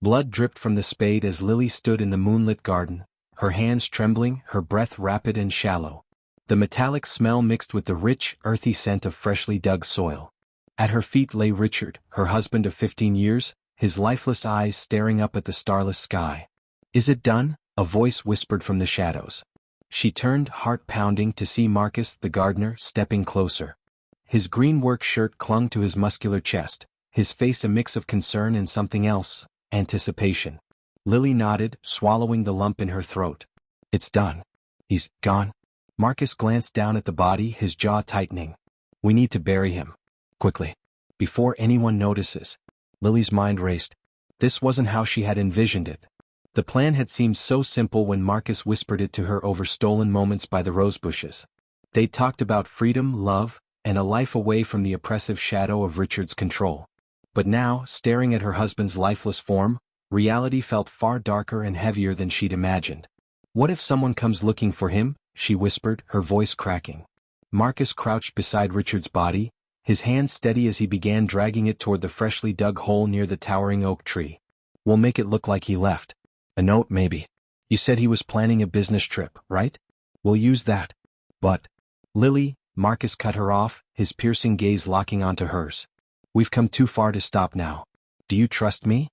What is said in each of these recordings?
Blood dripped from the spade as Lily stood in the moonlit garden, her hands trembling, her breath rapid and shallow. The metallic smell mixed with the rich, earthy scent of freshly dug soil. At her feet lay Richard, her husband of 15 years, his lifeless eyes staring up at the starless sky. "Is it done?" a voice whispered from the shadows. She turned, heart pounding, to see Marcus, the gardener, stepping closer. His green work shirt clung to his muscular chest, his face a mix of concern and something else, anticipation. Lily nodded, swallowing the lump in her throat. "It's done. He's gone." Marcus glanced down at the body, his jaw tightening. "We need to bury him. Quickly. Before anyone notices." Lily's mind raced. This wasn't how she had envisioned it. The plan had seemed so simple when Marcus whispered it to her over stolen moments by the rosebushes. They talked about freedom, love, and a life away from the oppressive shadow of Richard's control. But now, staring at her husband's lifeless form, reality felt far darker and heavier than she'd imagined. "What if someone comes looking for him?" she whispered, her voice cracking. Marcus crouched beside Richard's body, his hand steady as he began dragging it toward the freshly dug hole near the towering oak tree. "We'll make it look like he left. A note maybe. You said he was planning a business trip, right? We'll use that." "But..." "Lily," Marcus cut her off, his piercing gaze locking onto hers. "We've come too far to stop now. Do you trust me?"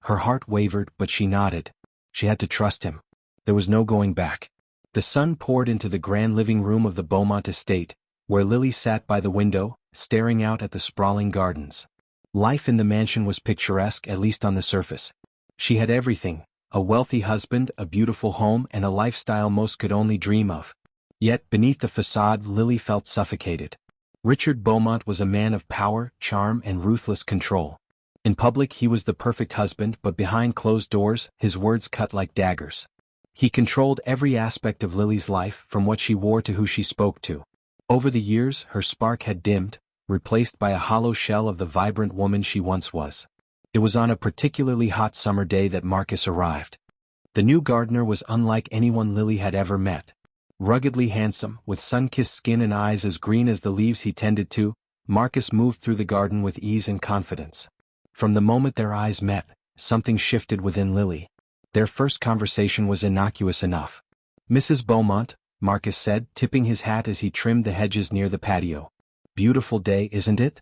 Her heart wavered, but she nodded. She had to trust him. There was no going back. The sun poured into the grand living room of the Beaumont estate, where Lily sat by the window, staring out at the sprawling gardens. Life in the mansion was picturesque, at least on the surface. She had everything: a wealthy husband, a beautiful home, and a lifestyle most could only dream of. Yet, beneath the facade, Lily felt suffocated. Richard Beaumont was a man of power, charm, and ruthless control. In public he was the perfect husband, but behind closed doors, his words cut like daggers. He controlled every aspect of Lily's life, from what she wore to who she spoke to. Over the years, her spark had dimmed, replaced by a hollow shell of the vibrant woman she once was. It was on a particularly hot summer day that Marcus arrived. The new gardener was unlike anyone Lily had ever met. Ruggedly handsome, with sun-kissed skin and eyes as green as the leaves he tended to, Marcus moved through the garden with ease and confidence. From the moment their eyes met, something shifted within Lily. Their first conversation was innocuous enough. "Mrs. Beaumont," Marcus said, tipping his hat as he trimmed the hedges near the patio. "Beautiful day, isn't it?"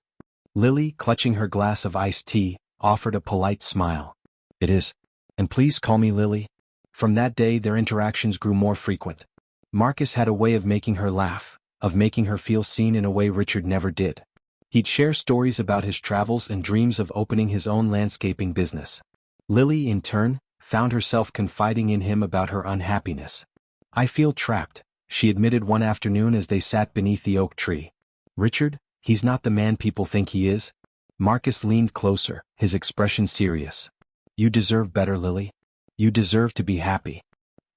Lily, clutching her glass of iced tea, offered a polite smile. "It is. And please call me Lily." From that day their interactions grew more frequent. Marcus had a way of making her laugh, of making her feel seen in a way Richard never did. He'd share stories about his travels and dreams of opening his own landscaping business. Lily, in turn, found herself confiding in him about her unhappiness. "I feel trapped," she admitted one afternoon as they sat beneath the oak tree. "Richard, he's not the man people think he is." Marcus leaned closer, his expression serious. "You deserve better, Lily. You deserve to be happy."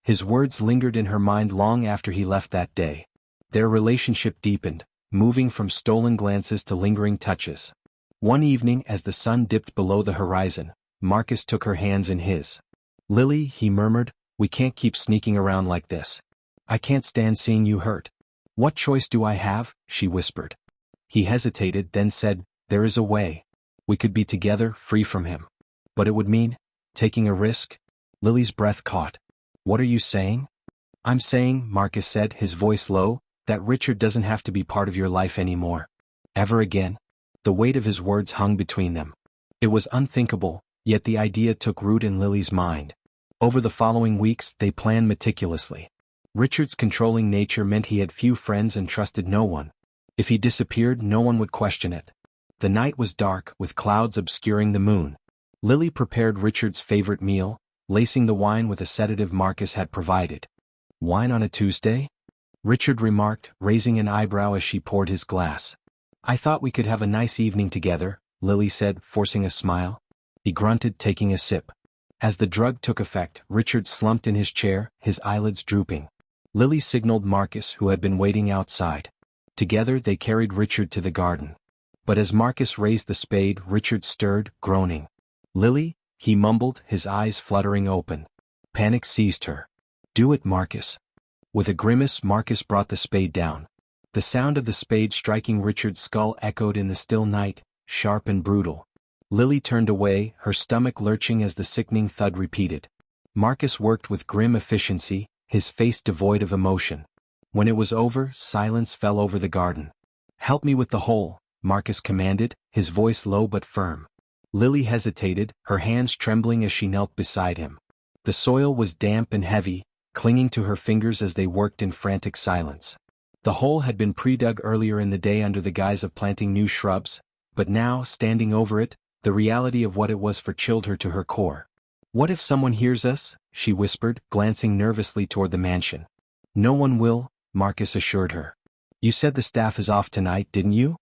His words lingered in her mind long after he left that day. Their relationship deepened, moving from stolen glances to lingering touches. One evening, as the sun dipped below the horizon, Marcus took her hands in his. "Lily," he murmured, "we can't keep sneaking around like this. I can't stand seeing you hurt." "What choice do I have?" she whispered. He hesitated, then said, "There is a way. We could be together, free from him. But it would mean taking a risk." Lily's breath caught. "What are you saying?" "I'm saying," Marcus said, his voice low, "that Richard doesn't have to be part of your life anymore. Ever again." The weight of his words hung between them. It was unthinkable, yet the idea took root in Lily's mind. Over the following weeks, they planned meticulously. Richard's controlling nature meant he had few friends and trusted no one. If he disappeared, no one would question it. The night was dark, with clouds obscuring the moon. Lily prepared Richard's favorite meal, lacing the wine with a sedative Marcus had provided. "Wine on a Tuesday?" Richard remarked, raising an eyebrow as she poured his glass. "I thought we could have a nice evening together," Lily said, forcing a smile. He grunted, taking a sip. As the drug took effect, Richard slumped in his chair, his eyelids drooping. Lily signaled Marcus, who had been waiting outside. Together they carried Richard to the garden. But as Marcus raised the spade, Richard stirred, groaning. "Lily," he mumbled, his eyes fluttering open. Panic seized her. "Do it, Marcus." With a grimace, Marcus brought the spade down. The sound of the spade striking Richard's skull echoed in the still night, sharp and brutal. Lily turned away, her stomach lurching as the sickening thud repeated. Marcus worked with grim efficiency, his face devoid of emotion. When it was over, silence fell over the garden. "Help me with the hole," Marcus commanded, his voice low but firm. Lily hesitated, her hands trembling as she knelt beside him. The soil was damp and heavy, clinging to her fingers as they worked in frantic silence. The hole had been pre-dug earlier in the day under the guise of planting new shrubs, but now, standing over it, the reality of what it was chilled her to her core. "What if someone hears us?" she whispered, glancing nervously toward the mansion. "No one will," Marcus assured her. "You said the staff is off tonight, didn't you?"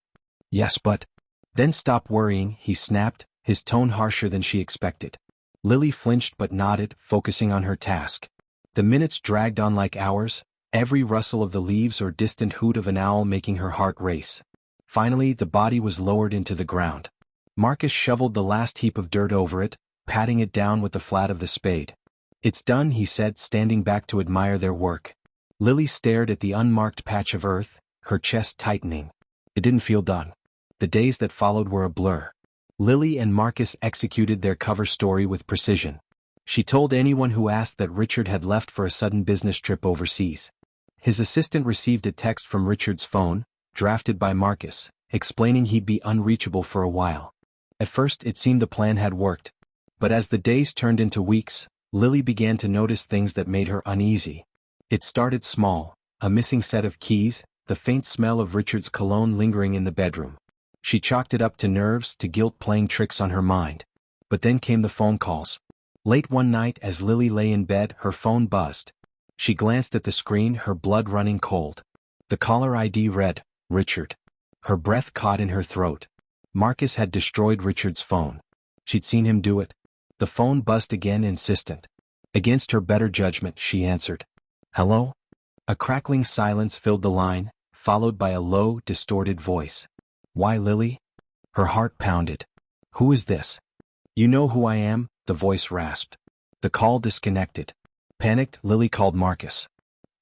"Yes, but—" "Then stop worrying," he snapped, his tone harsher than she expected. Lily flinched but nodded, focusing on her task. The minutes dragged on like hours, every rustle of the leaves or distant hoot of an owl making her heart race. Finally, the body was lowered into the ground. Marcus shoveled the last heap of dirt over it, patting it down with the flat of the spade. "It's done," he said, standing back to admire their work. Lily stared at the unmarked patch of earth, her chest tightening. It didn't feel done. The days that followed were a blur. Lily and Marcus executed their cover story with precision. She told anyone who asked that Richard had left for a sudden business trip overseas. His assistant received a text from Richard's phone, drafted by Marcus, explaining he'd be unreachable for a while. At first it seemed the plan had worked. But as the days turned into weeks, Lily began to notice things that made her uneasy. It started small, a missing set of keys, the faint smell of Richard's cologne lingering in the bedroom. She chalked it up to nerves, to guilt playing tricks on her mind. But then came the phone calls. Late one night as Lily lay in bed, her phone buzzed. She glanced at the screen, her blood running cold. The caller ID read, "Richard." Her breath caught in her throat. Marcus had destroyed Richard's phone. She'd seen him do it. The phone buzzed again, insistent. Against her better judgment, she answered. "Hello?" A crackling silence filled the line, followed by a low, distorted voice. "Why, Lily?" Her heart pounded. "Who is this?" "You know who I am," the voice rasped. The call disconnected. Panicked, Lily called Marcus.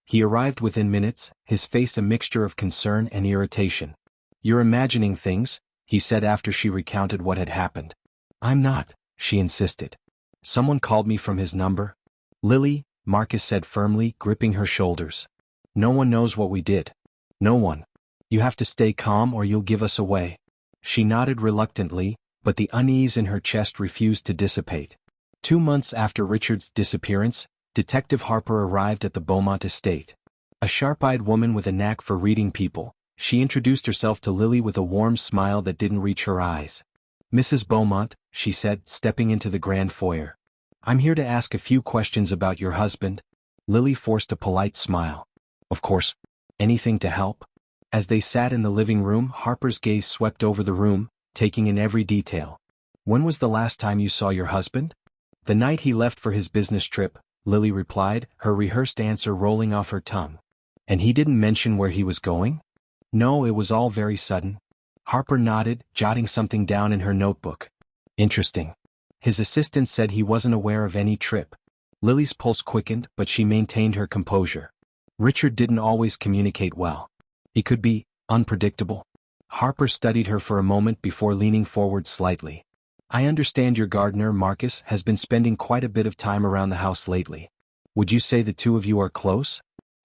He arrived within minutes, his face a mixture of concern and irritation. "You're imagining things," he said after she recounted what had happened. "I'm not," she insisted. "Someone called me from his number." "Lily," Marcus said firmly, gripping her shoulders. "No one knows what we did. No one. You have to stay calm or you'll give us away." She nodded reluctantly, but the unease in her chest refused to dissipate. 2 months after Richard's disappearance, Detective Harper arrived at the Beaumont estate. A sharp-eyed woman with a knack for reading people, she introduced herself to Lily with a warm smile that didn't reach her eyes. "Mrs. Beaumont," she said, stepping into the grand foyer. "I'm here to ask a few questions about your husband." Lily forced a polite smile. "Of course. Anything to help?" As they sat in the living room, Harper's gaze swept over the room, taking in every detail. "When was the last time you saw your husband?" "The night he left for his business trip," Lily replied, her rehearsed answer rolling off her tongue. "And he didn't mention where he was going?" "No, it was all very sudden." Harper nodded, jotting something down in her notebook. "Interesting. His assistant said he wasn't aware of any trip." Lily's pulse quickened, but she maintained her composure. "Richard didn't always communicate well. He could be unpredictable." Harper studied her for a moment before leaning forward slightly. "I understand your gardener, Marcus, has been spending quite a bit of time around the house lately. Would you say the two of you are close?"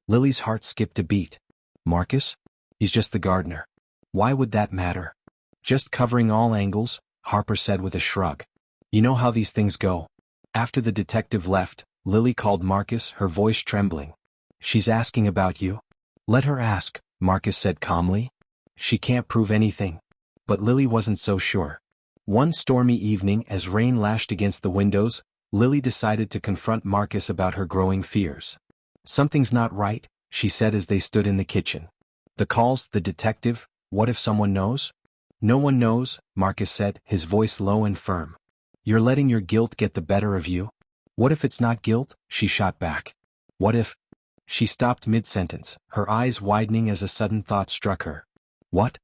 Lily's heart skipped a beat. "Marcus? He's just the gardener. Why would that matter?" "Just covering all angles," Harper said with a shrug. "You know how these things go." After the detective left, Lily called Marcus, her voice trembling. "She's asking about you." "Let her ask," Marcus said calmly. "She can't prove anything." But Lily wasn't so sure. One stormy evening, as rain lashed against the windows, Lily decided to confront Marcus about her growing fears. "Something's not right," she said as they stood in the kitchen. "The calls, the detective, what if someone knows?" "No one knows," Marcus said, his voice low and firm. "You're letting your guilt get the better of you." "What if it's not guilt?" she shot back. "What if—" She stopped mid-sentence, her eyes widening as a sudden thought struck her. "What?"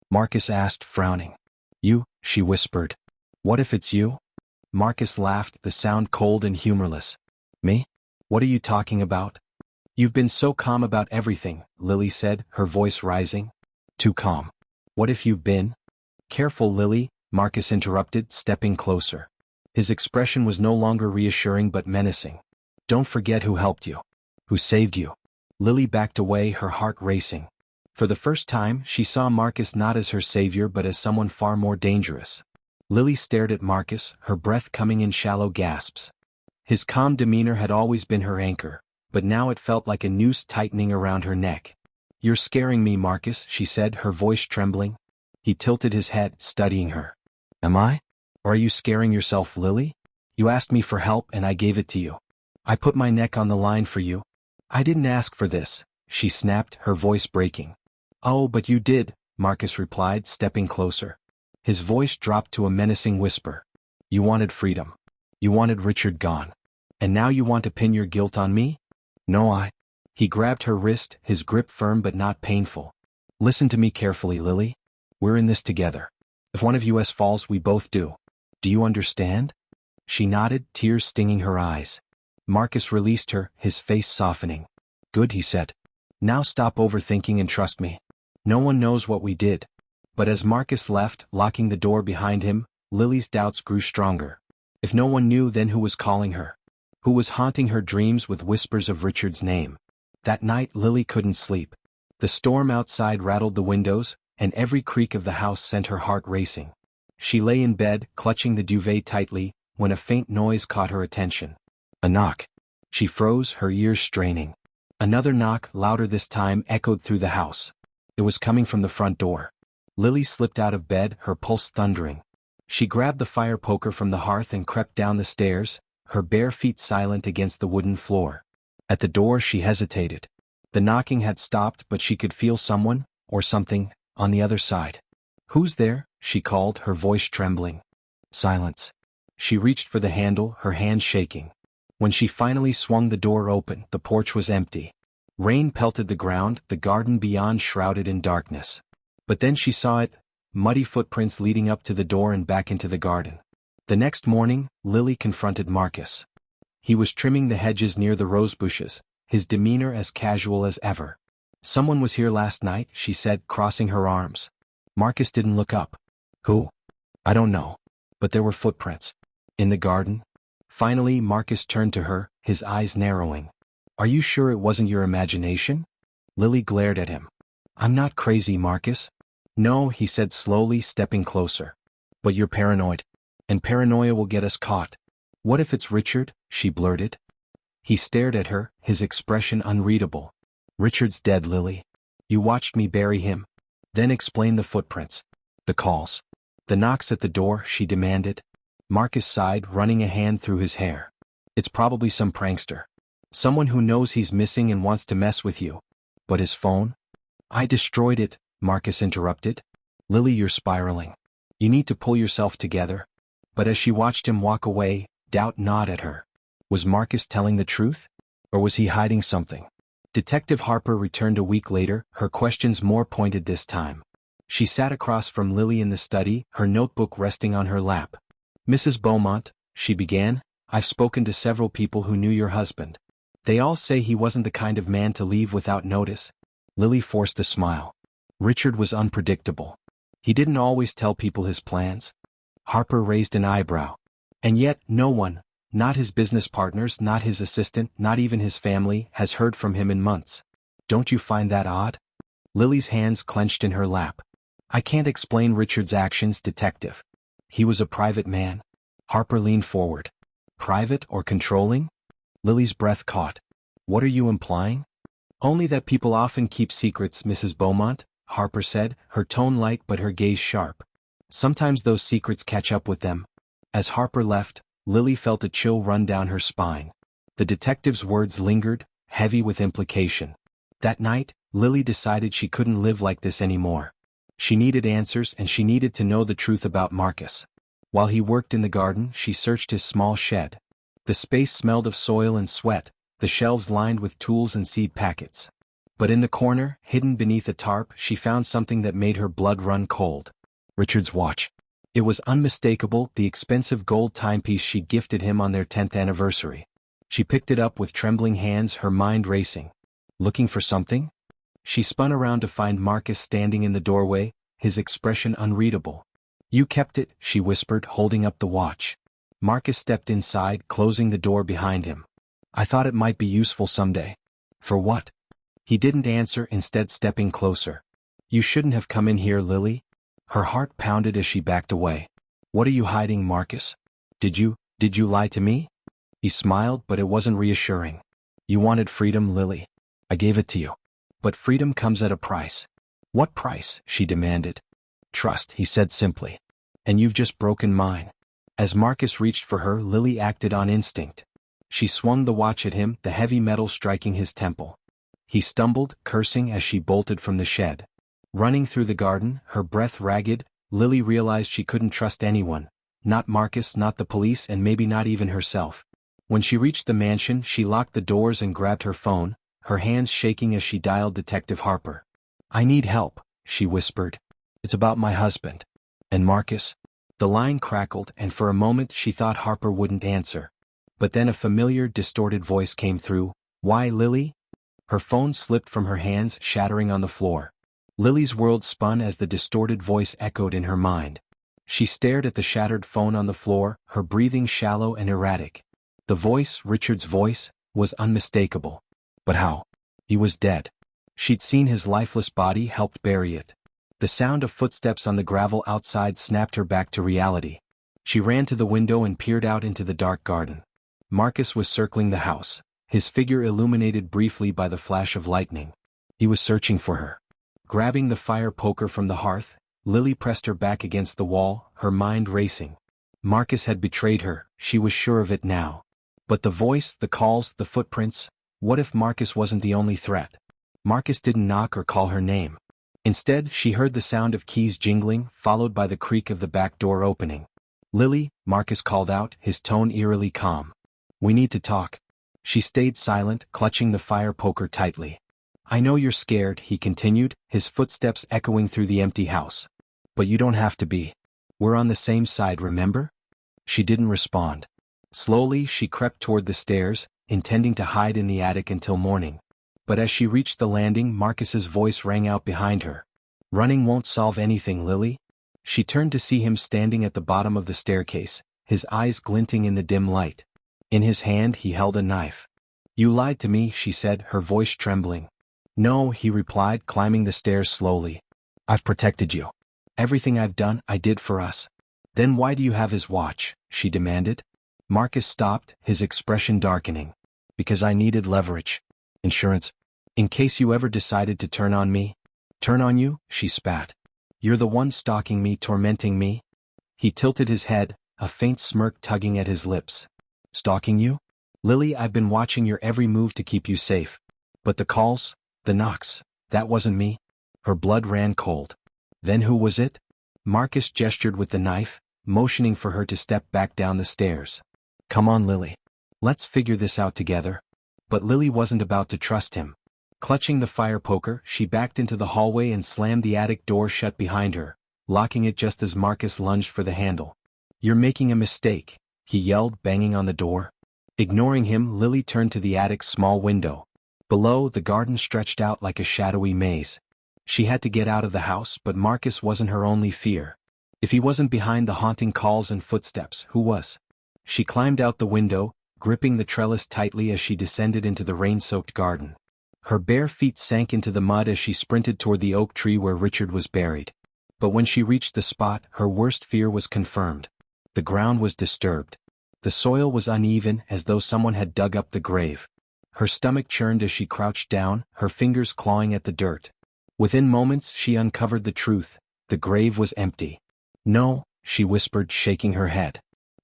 Marcus asked, frowning. "You," she whispered. "What if it's you?" Marcus laughed, the sound cold and humorless. "Me? What are you talking about?" "You've been so calm about everything," Lily said, her voice rising. "Too calm. What if you've been?" "Careful, Lily," Marcus interrupted, stepping closer. His expression was no longer reassuring but menacing. Don't forget who helped you. Who saved you. Lily backed away, her heart racing. For the first time, she saw Marcus not as her savior but as someone far more dangerous. Lily stared at Marcus, her breath coming in shallow gasps. His calm demeanor had always been her anchor, but now it felt like a noose tightening around her neck. You're scaring me, Marcus, she said, her voice trembling. He tilted his head, studying her. Am I? Or are you scaring yourself, Lily? You asked me for help and I gave it to you. I put my neck on the line for you. I didn't ask for this, she snapped, her voice breaking. Oh, but you did, Marcus replied, stepping closer. His voice dropped to a menacing whisper. You wanted freedom. You wanted Richard gone. And now you want to pin your guilt on me? No, He grabbed her wrist, his grip firm but not painful. Listen to me carefully, Lily. We're in this together. If one of us falls, we both do. Do you understand? She nodded, tears stinging her eyes. Marcus released her, his face softening. Good, he said. Now stop overthinking and trust me. No one knows what we did. But as Marcus left, locking the door behind him, Lily's doubts grew stronger. If no one knew, then who was calling her? Who was haunting her dreams with whispers of Richard's name? That night Lily couldn't sleep. The storm outside rattled the windows, and every creak of the house sent her heart racing. She lay in bed, clutching the duvet tightly, when a faint noise caught her attention. A knock. She froze, her ears straining. Another knock, louder this time, echoed through the house. It was coming from the front door. Lily slipped out of bed, her pulse thundering. She grabbed the fire poker from the hearth and crept down the stairs, her bare feet silent against the wooden floor. At the door she hesitated. The knocking had stopped, but she could feel someone, or something, on the other side. Who's there? She called, her voice trembling. Silence. She reached for the handle, her hand shaking. When she finally swung the door open, the porch was empty. Rain pelted the ground, the garden beyond shrouded in darkness. But then she saw it, muddy footprints leading up to the door and back into the garden. The next morning, Lily confronted Marcus. He was trimming the hedges near the rose bushes, his demeanor as casual as ever. Someone was here last night, she said, crossing her arms. Marcus didn't look up. Who? I don't know. But there were footprints. In the garden? Finally, Marcus turned to her, his eyes narrowing. Are you sure it wasn't your imagination? Lily glared at him. I'm not crazy, Marcus. No, he said slowly, stepping closer. But you're paranoid. And paranoia will get us caught. What if it's Richard? She blurted. He stared at her, his expression unreadable. Richard's dead, Lily. You watched me bury him. Then explain the footprints. The calls. The knocks at the door, she demanded. Marcus sighed, running a hand through his hair. It's probably some prankster. Someone who knows he's missing and wants to mess with you. But his phone? I destroyed it, Marcus interrupted. Lily, you're spiraling. You need to pull yourself together. But as she watched him walk away, doubt gnawed at her. Was Marcus telling the truth? Or was he hiding something? Detective Harper returned a week later, her questions more pointed this time. She sat across from Lily in the study, her notebook resting on her lap. Mrs. Beaumont, she began, I've spoken to several people who knew your husband. They all say he wasn't the kind of man to leave without notice. Lily forced a smile. Richard was unpredictable. He didn't always tell people his plans. Harper raised an eyebrow. And yet, no one, not his business partners, not his assistant, not even his family, has heard from him in months. Don't you find that odd? Lily's hands clenched in her lap. I can't explain Richard's actions, detective. He was a private man. Harper leaned forward. Private or controlling? Lily's breath caught. What are you implying? Only that people often keep secrets, Mrs. Beaumont, Harper said, her tone light but her gaze sharp. Sometimes those secrets catch up with them. As Harper left, Lily felt a chill run down her spine. The detective's words lingered, heavy with implication. That night, Lily decided she couldn't live like this anymore. She needed answers and she needed to know the truth about Marcus. While he worked in the garden, she searched his small shed. The space smelled of soil and sweat, the shelves lined with tools and seed packets. But in the corner, hidden beneath a tarp, she found something that made her blood run cold. Richard's watch. It was unmistakable, the expensive gold timepiece she'd gifted him on their 10th anniversary. She picked it up with trembling hands, her mind racing. Looking for something? She spun around to find Marcus standing in the doorway, his expression unreadable. You kept it, she whispered, holding up the watch. Marcus stepped inside, closing the door behind him. I thought it might be useful someday. For what? He didn't answer, instead stepping closer. You shouldn't have come in here, Lily. Her heart pounded as she backed away. What are you hiding, Marcus? Did you lie to me? He smiled, but it wasn't reassuring. You wanted freedom, Lily. I gave it to you. But freedom comes at a price. What price? She demanded. Trust, he said simply. And you've just broken mine. As Marcus reached for her, Lily acted on instinct. She swung the watch at him, the heavy metal striking his temple. He stumbled, cursing as she bolted from the shed. Running through the garden, her breath ragged, Lily realized she couldn't trust anyone. Not Marcus, not the police, and maybe not even herself. When she reached the mansion, she locked the doors and grabbed her phone, her hands shaking as she dialed Detective Harper. I need help, she whispered. It's about my husband. And Marcus? The line crackled, and for a moment she thought Harper wouldn't answer. But then a familiar, distorted voice came through. Why, Lily? Her phone slipped from her hands, shattering on the floor. Lily's world spun as the distorted voice echoed in her mind. She stared at the shattered phone on the floor, her breathing shallow and erratic. The voice, Richard's voice, was unmistakable. But how? He was dead. She'd seen his lifeless body, helped bury it. The sound of footsteps on the gravel outside snapped her back to reality. She ran to the window and peered out into the dark garden. Marcus was circling the house, his figure illuminated briefly by the flash of lightning. He was searching for her. Grabbing the fire poker from the hearth, Lily pressed her back against the wall, her mind racing. Marcus had betrayed her, she was sure of it now. But the voice, the calls, the footprints, what if Marcus wasn't the only threat? Marcus didn't knock or call her name. Instead, she heard the sound of keys jingling, followed by the creak of the back door opening. Lily, Marcus called out, his tone eerily calm. We need to talk. She stayed silent, clutching the fire poker tightly. I know you're scared, he continued, his footsteps echoing through the empty house. But you don't have to be. We're on the same side, remember? She didn't respond. Slowly, she crept toward the stairs, intending to hide in the attic until morning. But as she reached the landing, Marcus's voice rang out behind her. Running won't solve anything, Lily. She turned to see him standing at the bottom of the staircase, his eyes glinting in the dim light. In his hand he held a knife. You lied to me, she said, her voice trembling. No, he replied, climbing the stairs slowly. I've protected you. Everything I've done, I did for us. Then why do you have his watch? She demanded. Marcus stopped, his expression darkening. Because I needed leverage. Insurance. In case you ever decided to turn on me. Turn on you? She spat. You're the one stalking me, tormenting me? He tilted his head, a faint smirk tugging at his lips. Stalking you? Lily, I've been watching your every move to keep you safe. But the calls, the knocks, that wasn't me. Her blood ran cold. Then who was it? Marcus gestured with the knife, motioning for her to step back down the stairs. Come on, Lily. Let's figure this out together. But Lily wasn't about to trust him. Clutching the fire poker, she backed into the hallway and slammed the attic door shut behind her, locking it just as Marcus lunged for the handle. You're making a mistake, he yelled, banging on the door. Ignoring him, Lily turned to the attic's small window. Below, the garden stretched out like a shadowy maze. She had to get out of the house, but Marcus wasn't her only fear. If he wasn't behind the haunting calls and footsteps, who was? She climbed out the window, gripping the trellis tightly as she descended into the rain-soaked garden. Her bare feet sank into the mud as she sprinted toward the oak tree where Richard was buried. But when she reached the spot, her worst fear was confirmed. The ground was disturbed. The soil was uneven, as though someone had dug up the grave. Her stomach churned as she crouched down, her fingers clawing at the dirt. Within moments, she uncovered the truth. The grave was empty. No, she whispered, shaking her head.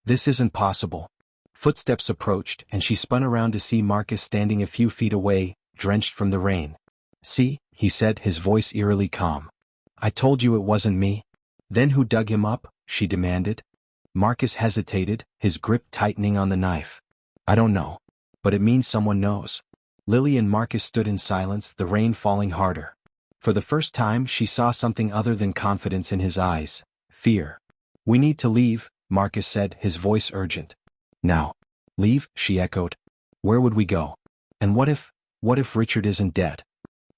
This isn't possible. Footsteps approached, and she spun around to see Marcus standing a few feet away, drenched from the rain. See, he said, his voice eerily calm. I told you it wasn't me. Then who dug him up? She demanded. Marcus hesitated, his grip tightening on the knife. I don't know. But it means someone knows. Lily and Marcus stood in silence, the rain falling harder. For the first time, she saw something other than confidence in his eyes. Fear. We need to leave, Marcus said, his voice urgent. Now. Leave? She echoed. Where would we go? And what if Richard isn't dead?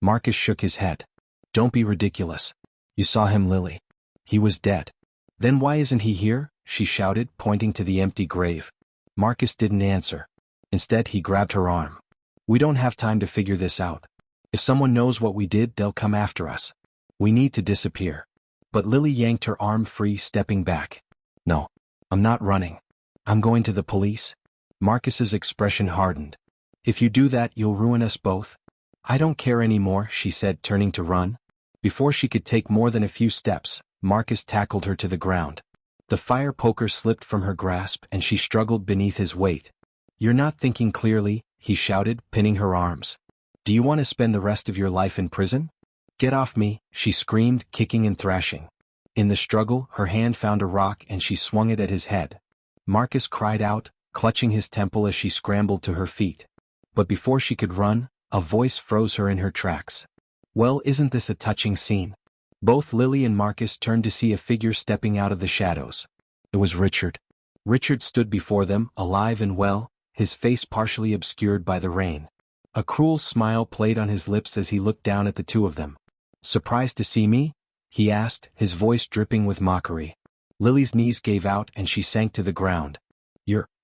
Marcus shook his head. Don't be ridiculous. You saw him, Lily. He was dead. Then why isn't he here? She shouted, pointing to the empty grave. Marcus didn't answer. Instead, he grabbed her arm. We don't have time to figure this out. If someone knows what we did, they'll come after us. We need to disappear. But Lily yanked her arm free, stepping back. No. I'm not running. I'm going to the police. Marcus's expression hardened. If you do that, you'll ruin us both. I don't care anymore, she said, turning to run. Before she could take more than a few steps, Marcus tackled her to the ground. The fire poker slipped from her grasp and she struggled beneath his weight. You're not thinking clearly, he shouted, pinning her arms. Do you want to spend the rest of your life in prison? Get off me, she screamed, kicking and thrashing. In the struggle, her hand found a rock and she swung it at his head. Marcus cried out, clutching his temple as she scrambled to her feet. But before she could run, a voice froze her in her tracks. Well, isn't this a touching scene? Both Lily and Marcus turned to see a figure stepping out of the shadows. It was Richard. Richard stood before them, alive and well, his face partially obscured by the rain. A cruel smile played on his lips as he looked down at the two of them. Surprised to see me? He asked, his voice dripping with mockery. Lily's knees gave out and she sank to the ground.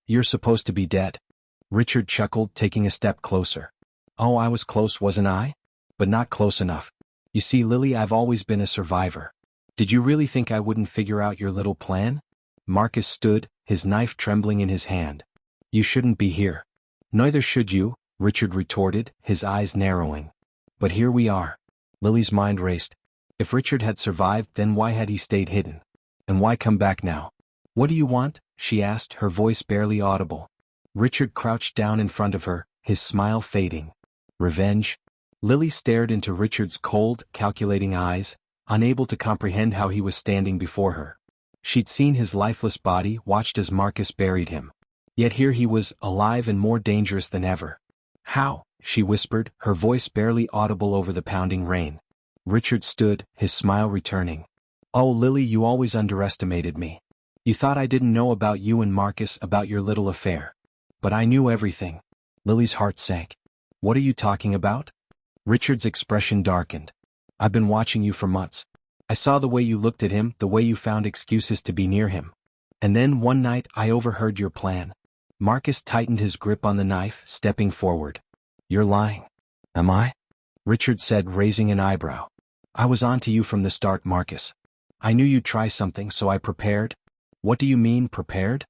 You're supposed to be dead. Richard chuckled, taking a step closer. Oh, I was close, wasn't I? But not close enough. You see, Lily, I've always been a survivor. Did you really think I wouldn't figure out your little plan? Marcus stood, his knife trembling in his hand. You shouldn't be here. Neither should you, Richard retorted, his eyes narrowing. But here we are. Lily's mind raced. If Richard had survived, then why had he stayed hidden? And why come back now? What do you want? She asked, her voice barely audible. Richard crouched down in front of her, his smile fading. Revenge? Lily stared into Richard's cold, calculating eyes, unable to comprehend how he was standing before her. She'd seen his lifeless body, watched as Marcus buried him. Yet here he was, alive and more dangerous than ever. How? She whispered, her voice barely audible over the pounding rain. Richard stood, his smile returning. Oh, Lily, you always underestimated me. You thought I didn't know about you and Marcus, about your little affair. But I knew everything. Lily's heart sank. What are you talking about? Richard's expression darkened. I've been watching you for months. I saw the way you looked at him, the way you found excuses to be near him. And then one night I overheard your plan. Marcus tightened his grip on the knife, stepping forward. You're lying. Am I? Richard said, raising an eyebrow. I was on to you from the start, Marcus. I knew you'd try something, so I prepared. What do you mean, prepared?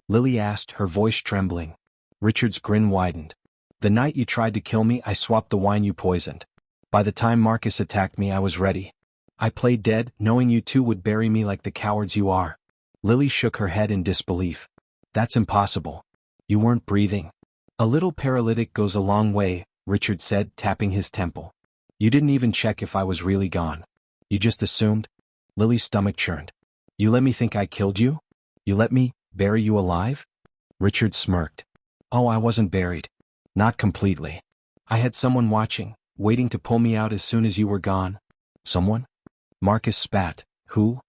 Lily asked, her voice trembling. Richard's grin widened. The night you tried to kill me, I swapped the wine you poisoned. By the time Marcus attacked me, I was ready. I played dead, knowing you two would bury me like the cowards you are. Lily shook her head in disbelief. That's impossible. You weren't breathing. A little paralytic goes a long way, Richard said, tapping his temple. You didn't even check if I was really gone. You just assumed? Lily's stomach churned. You let me think I killed you? You let me bury you alive? Richard smirked. Oh, I wasn't buried. Not completely. I had someone watching, waiting to pull me out as soon as you were gone. Someone? Marcus spat. Who?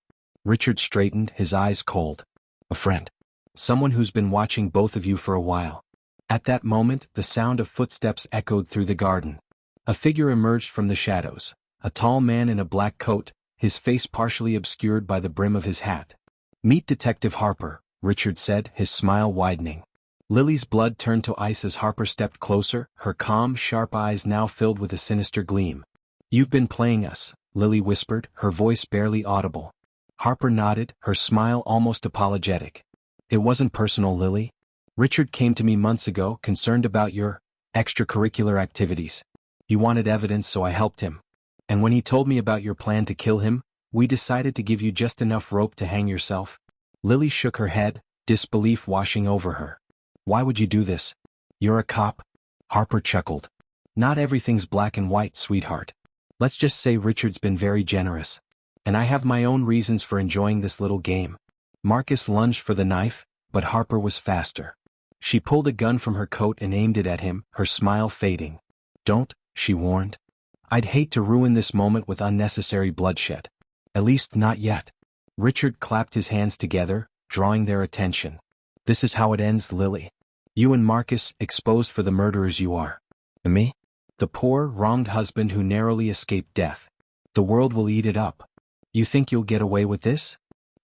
Richard straightened, his eyes cold. A friend. Someone who's been watching both of you for a while. At that moment, the sound of footsteps echoed through the garden. A figure emerged from the shadows, a tall man in a black coat, his face partially obscured by the brim of his hat. Meet Detective Harper, Richard said, his smile widening. Lily's blood turned to ice as Harper stepped closer, her calm, sharp eyes now filled with a sinister gleam. You've been playing us, Lily whispered, her voice barely audible. Harper nodded, her smile almost apologetic. It wasn't personal, Lily. Richard came to me months ago, concerned about your extracurricular activities. He wanted evidence, so I helped him. And when he told me about your plan to kill him, we decided to give you just enough rope to hang yourself. Lily shook her head, disbelief washing over her. Why would you do this? You're a cop? Harper chuckled. Not everything's black and white, sweetheart. Let's just say Richard's been very generous. And I have my own reasons for enjoying this little game. Marcus lunged for the knife, but Harper was faster. She pulled a gun from her coat and aimed it at him, her smile fading. Don't, she warned. I'd hate to ruin this moment with unnecessary bloodshed. At least not yet. Richard clapped his hands together, drawing their attention. This is how it ends, Lily. You and Marcus, exposed for the murderers you are. And me? The poor, wronged husband who narrowly escaped death. The world will eat it up. You think you'll get away with this?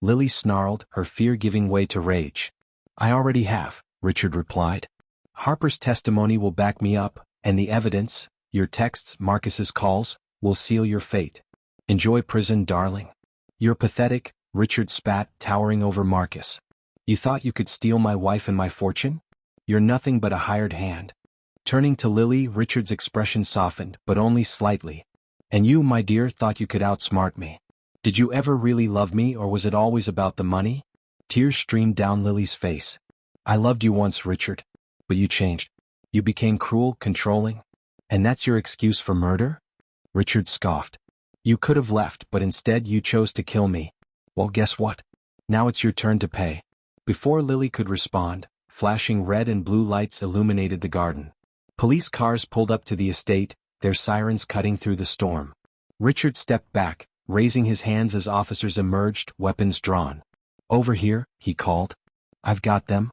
Lily snarled, her fear giving way to rage. I already have, Richard replied. Harper's testimony will back me up, and the evidence, your texts, Marcus's calls, will seal your fate. Enjoy prison, darling. You're pathetic, Richard spat, towering over Marcus. You thought you could steal my wife and my fortune? You're nothing but a hired hand. Turning to Lily, Richard's expression softened, but only slightly. And you, my dear, thought you could outsmart me. Did you ever really love me, or was it always about the money? Tears streamed down Lily's face. I loved you once, Richard. But you changed. You became cruel, controlling. And that's your excuse for murder? Richard scoffed. You could have left, but instead you chose to kill me. Well, guess what? Now it's your turn to pay. Before Lily could respond, flashing red and blue lights illuminated the garden. Police cars pulled up to the estate, their sirens cutting through the storm. Richard stepped back, raising his hands as officers emerged, weapons drawn. Over here, he called. I've got them.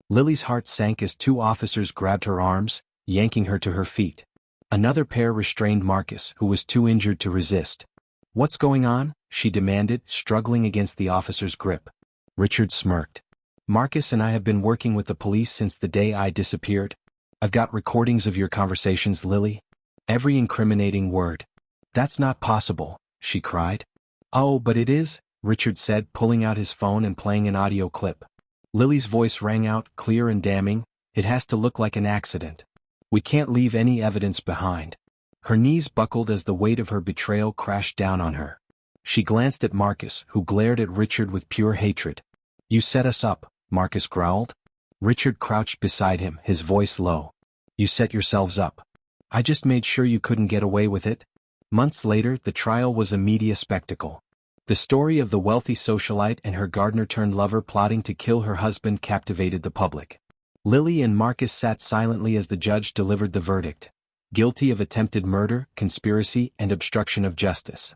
Lily's heart sank as two officers grabbed her arms, yanking her to her feet. Another pair restrained Marcus, who was too injured to resist. What's going on? She demanded, struggling against the officer's grip. Richard smirked. Marcus and I have been working with the police since the day I disappeared. I've got recordings of your conversations, Lily. Every incriminating word. That's not possible, she cried. Oh, but it is, Richard said, pulling out his phone and playing an audio clip. Lily's voice rang out, clear and damning. It has to look like an accident. We can't leave any evidence behind. Her knees buckled as the weight of her betrayal crashed down on her. She glanced at Marcus, who glared at Richard with pure hatred. You set us up, Marcus growled. Richard crouched beside him, his voice low. You set yourselves up. I just made sure you couldn't get away with it. Months later, the trial was a media spectacle. The story of the wealthy socialite and her gardener-turned-lover plotting to kill her husband captivated the public. Lily and Marcus sat silently as the judge delivered the verdict. Guilty of attempted murder, conspiracy, and obstruction of justice.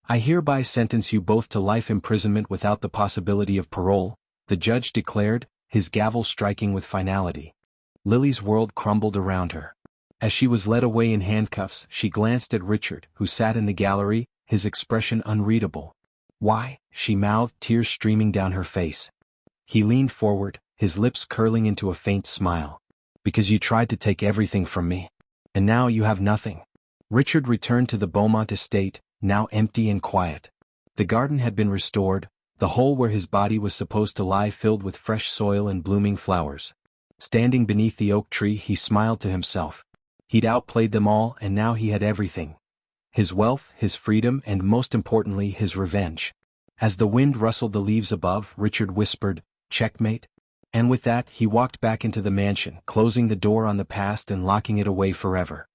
I hereby sentence you both to life imprisonment without the possibility of parole, the judge declared, his gavel striking with finality. Lily's world crumbled around her. As she was led away in handcuffs, she glanced at Richard, who sat in the gallery, his expression unreadable. Why? She mouthed, tears streaming down her face. He leaned forward, his lips curling into a faint smile. Because you tried to take everything from me. And now you have nothing. Richard returned to the Beaumont estate, now empty and quiet. The garden had been restored, the hole where his body was supposed to lie filled with fresh soil and blooming flowers. Standing beneath the oak tree, he smiled to himself. He'd outplayed them all, and now he had everything. His wealth, his freedom, and most importantly, his revenge. As the wind rustled the leaves above, Richard whispered, "Checkmate." And with that, he walked back into the mansion, closing the door on the past and locking it away forever.